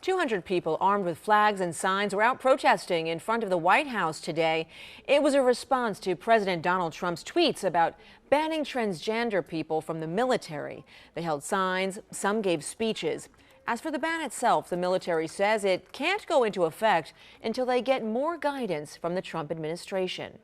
200 people armed with flags and signs were out protesting in front of the White House today. It was a response to President Donald Trump's tweets about banning transgender people from the military. They held signs, some gave speeches. As for the ban itself, the military says it can't go into effect until they get more guidance from the Trump administration.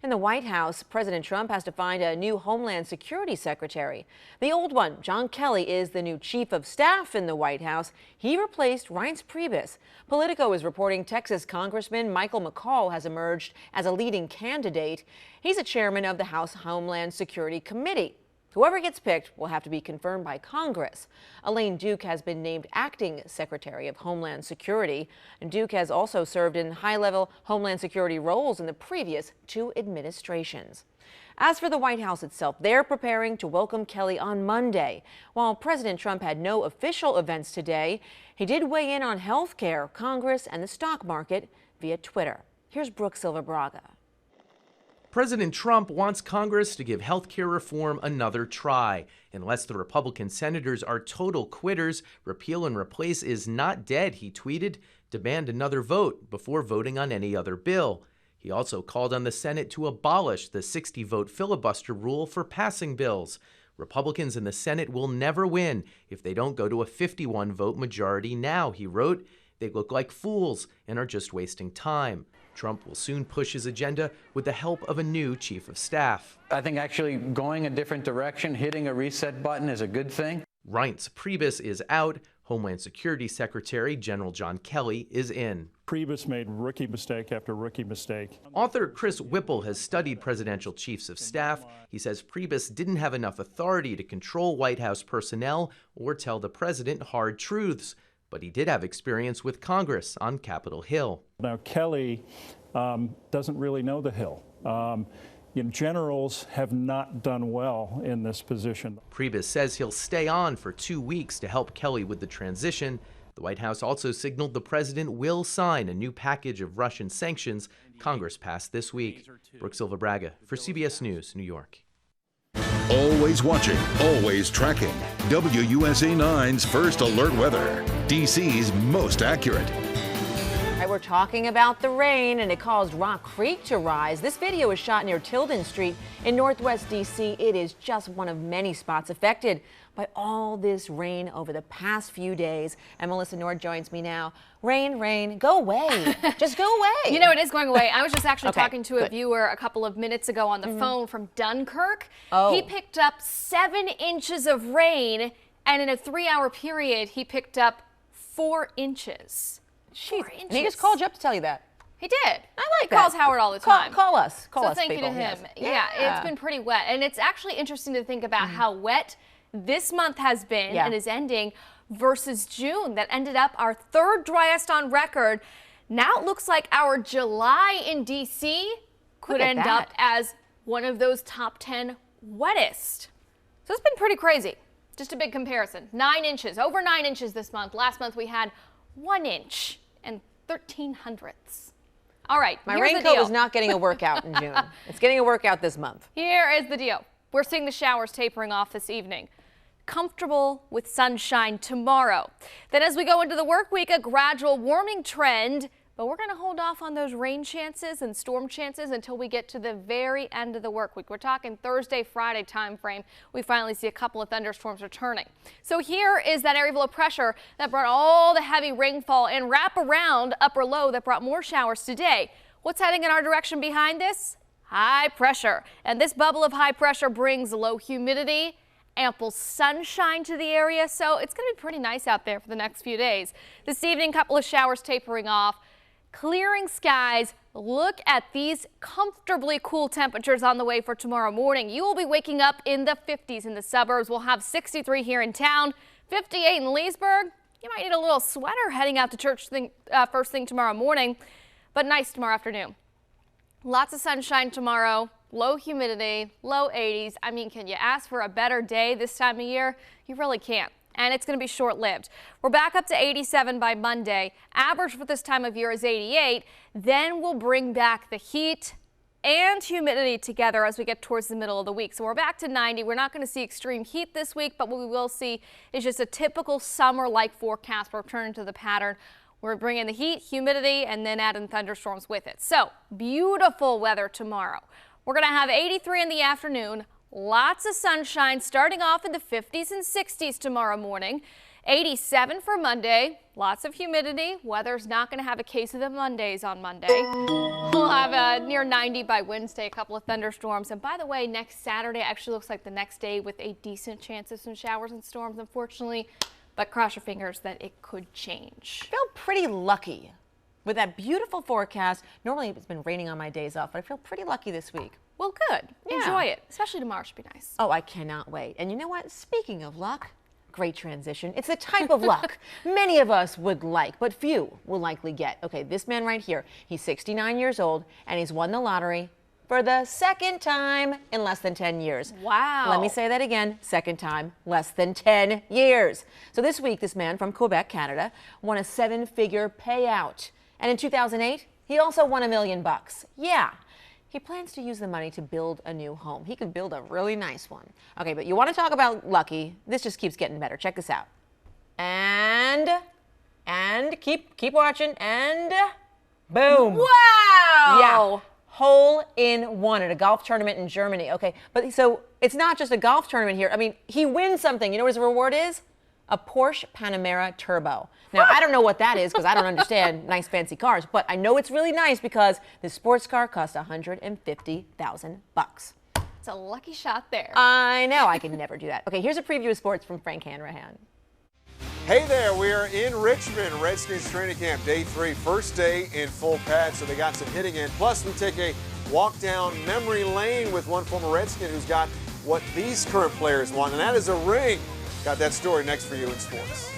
In the White House, President Trump has to find a new Homeland Security secretary. The old one, John Kelly, is the new chief of staff in the White House. He replaced Reince Priebus. Politico is reporting Texas Congressman Michael McCall has emerged as a leading candidate. He's a chairman of the House Homeland Security Committee. Whoever gets picked will have to be confirmed by Congress. Elaine Duke has been named acting Secretary of Homeland Security. And Duke has also served in high-level Homeland Security roles in the previous two administrations. As for the White House itself, they're preparing to welcome Kelly on Monday. While President Trump had no official events today, he did weigh in on health care, Congress, and the stock market via Twitter. Here's Brooke Silva-Braga. President Trump wants Congress to give health care reform another try. Unless the Republican senators are total quitters, repeal and replace is not dead, he tweeted. Demand another vote before voting on any other bill. He also called on the Senate to abolish the 60-vote filibuster rule for passing bills. Republicans in the Senate will never win if they don't go to a 51-vote majority now, he wrote. They look like fools and are just wasting time. Trump will soon push his agenda with the help of a new chief of staff. I think actually going a different direction, hitting a reset button is a good thing. Reince Priebus is out. Homeland Security Secretary General John Kelly is in. Priebus made rookie mistake after rookie mistake. Author Chris Whipple has studied presidential chiefs of staff. He says Priebus didn't have enough authority to control White House personnel or tell the president hard truths. But he did have experience with Congress on Capitol Hill. Now, Kelly doesn't really know the Hill. Generals have not done well in this position. Priebus says he'll stay on for 2 weeks to help Kelly with the transition. The White House also signaled the president will sign a new package of Russian sanctions Congress passed this week. Brooke Silva-Braga for CBS News, New York. Always watching, always tracking. WUSA 9's First Alert Weather. DC's most accurate. We're talking about the rain, and it caused Rock Creek to rise. This video is shot near Tilden Street in Northwest D.C. It is just one of many spots affected by all this rain over the past few days. And Melissa Nord joins me now. Rain, rain, go away. Just go away. You know, it is going away. I was just actually talking to a viewer a couple of minutes ago on the phone from Dunkirk. He picked up 7 inches of rain, and in a 3-hour period, he picked up 4 inches. 4 inches. And he just called you up to tell you that. He did. I like he calls Howard all the time. Call us. Call us, thank people. you to him. Yes. Yeah, it's been pretty wet. And it's actually interesting to think about how wet this month has been and is ending versus June. That ended up our 3rd driest on record. Now it looks like our July in D.C. could end up as one of those top 10 wettest. So it's been pretty crazy. Just a big comparison. 9 inches, over 9 inches this month. Last month we had 1 inch and 13/100ths. All right, my raincoat is not getting a workout in June. It's getting a workout this month. Here is the deal. We're seeing the showers tapering off this evening. Comfortable with sunshine tomorrow. Then as we go into the work week, a gradual warming trend, but we're going to hold off on those rain chances and storm chances until we get to the very end of the work week. We're talking Thursday, Friday time frame. We finally see a couple of thunderstorms returning. So here is that area of low pressure that brought all the heavy rainfall and wrap around upper low that brought more showers today. What's heading in our direction behind this? High pressure. And this bubble of high pressure brings low humidity, ample sunshine to the area. So it's going to be pretty nice out there for the next few days. This evening, a couple of showers tapering off. Clearing skies. Look at these comfortably cool temperatures on the way for tomorrow morning. You will be waking up in the 50s in the suburbs. We'll have 63 here in town, 58 in Leesburg. You might need a little sweater heading out to church first thing tomorrow morning, but nice tomorrow afternoon. Lots of sunshine tomorrow, low humidity, low 80s. I mean, can you ask for a better day this time of year? You really can't. And it's going to be short-lived. We're back up to 87 by Monday. Average for this time of year is 88. Then we'll bring back the heat and humidity together as we get towards the middle of the week. So we're back to 90. We're not going to see extreme heat this week, but what we will see is just a typical summer-like forecast. We're returning to the pattern. We're bringing the heat, humidity, and then adding thunderstorms with it. So beautiful weather tomorrow. We're going to have 83 in the afternoon. Lots of sunshine starting off in the 50s and 60s tomorrow morning. 87 for Monday. Lots of humidity. Weather's not going to have a case of the Mondays on Monday. We'll have near 90 by Wednesday, a couple of thunderstorms. And by the way, next Saturday actually looks like the next day with a decent chance of some showers and storms, unfortunately. But cross your fingers that it could change. I feel pretty lucky with that beautiful forecast. Normally it's been raining on my days off, but I feel pretty lucky this week. Well, good. Yeah. Enjoy it. Especially tomorrow should be nice. Oh, I cannot wait. And you know what? Speaking of luck, great transition. It's the type of luck many of us would like, but few will likely get. Okay, this man right here, he's 69 years old, and he's won the lottery for the second time in less than 10 years. Wow. Let me say that again, second time, less than 10 years. So this week, this man from Quebec, Canada, won a 7-figure payout. And in 2008, he also won $1 million. Yeah. He plans to use the money to build a new home. He could build a really nice one. Okay, but you want to talk about lucky. This just keeps getting better. Check this out. And keep watching, and boom. Wow. Yeah. Hole in one at a golf tournament in Germany. Okay, but so it's not just a golf tournament here. I mean, he wins something. You know what his reward is? A Porsche Panamera Turbo. Now, I don't know what that is because I don't understand nice fancy cars, but I know it's really nice because this sports car cost $150,000. It's a lucky shot there. I know, I could never do that. Okay, here's a preview of sports from Frank Hanrahan. Hey there, we are in Richmond, Redskins training camp, day 3, first day in full pad, so they got some hitting in. Plus, we take a walk down memory lane with one former Redskin who's got what these current players want, and that is a ring. Got that story next for you in sports.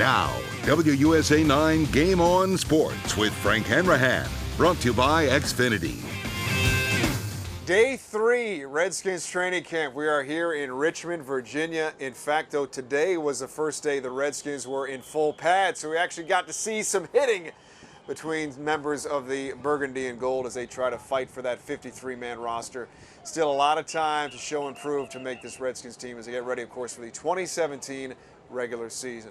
Now, WUSA 9 Game On Sports with Frank Hanrahan. Brought to you by Xfinity. Day 3, Redskins training camp. We are here in Richmond, Virginia. In fact, though, today was the first day the Redskins were in full pads, so we actually got to see some hitting between members of the Burgundy and Gold as they try to fight for that 53-man roster. Still a lot of time to show and prove to make this Redskins team as they get ready, of course, for the 2017 regular season.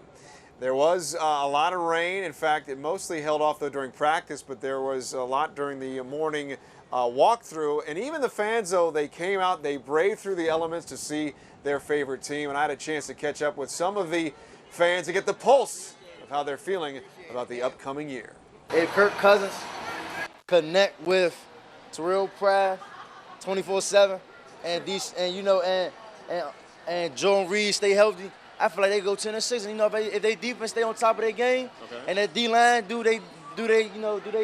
There was a lot of rain. In fact, it mostly held off, though, during practice, but there was a lot during the morning walkthrough. And even the fans, though, they came out, they braved through the elements to see their favorite team. And I had a chance to catch up with some of the fans to get the pulse of how they're feeling about the upcoming year. If Kirk Cousins connect with Terrell Pryor 24/7, and Jordan Reed stay healthy, I feel like they go 10-6. And if they defense stay on top of their game, and that D line do they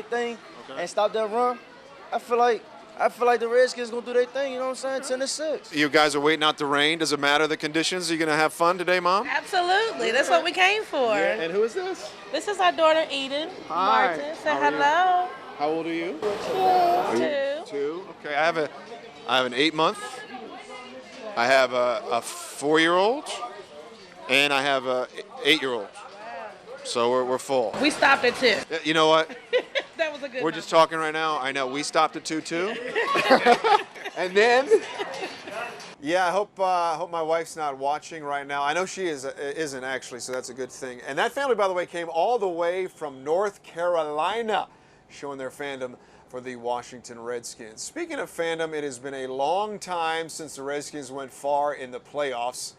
thing, and stop that run, I feel like the Redskins gonna do their thing. You know what I'm saying? 10-6. You guys are waiting out the rain. Does it matter the conditions? Are you gonna have fun today, Mom? Absolutely. That's what we came for. Yeah. And who is this? This is our daughter Eden Hi. Martin. Say hello. How old are you? 2. 2. Okay. I have an 8-month. I have a 4-year-old. And I have a 8-year-old. So we're full. We stopped at 2. You know what? That was a good We're just talking right now. I know we stopped at 2 too. And then, yeah, I hope my wife's not watching right now. I know she isn't actually, so that's a good thing. And that family, by the way, came all the way from North Carolina, showing their fandom for the Washington Redskins. Speaking of fandom, it has been a long time since the Redskins went far in the playoffs.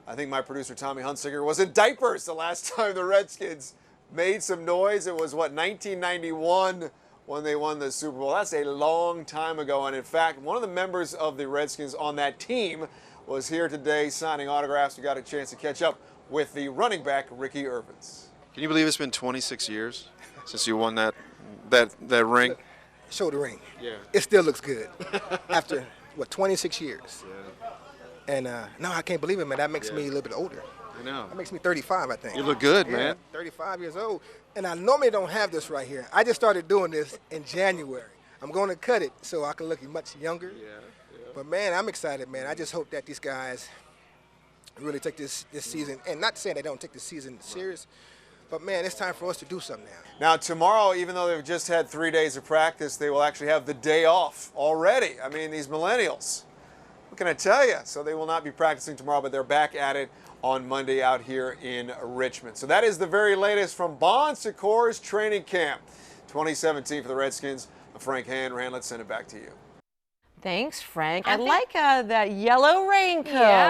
I think my producer, Tommy Hunsicker, was in diapers the last time the Redskins made some noise. It was, 1991 when they won the Super Bowl. That's a long time ago. And, in fact, one of the members of the Redskins on that team was here today signing autographs. We got a chance to catch up with the running back, Ricky Irvins. Can you believe it's been 26 years since you won that ring? Show the ring. Yeah. It still looks good after, 26 years. Yeah. And no, I can't believe it, man. That makes me a little bit older. I know. That makes me 35, I think. You look good, man. 35 years old. And I normally don't have this right here. I just started doing this in January. I'm going to cut it so I can look much younger. Yeah. But, man, I'm excited, man. I just hope that these guys really take this season, and not saying they don't take the season serious, but, man, it's time for us to do something now. Now, tomorrow, even though they've just had 3 days of practice, they will actually have the day off already. I mean, these millennials. What can I tell you? So they will not be practicing tomorrow, but they're back at it on Monday out here in Richmond. So that is the very latest from Bon Secours Training Camp 2017 for the Redskins. Frank Hanrahan, let's send it back to you. Thanks, Frank. I like that yellow raincoat. Yeah.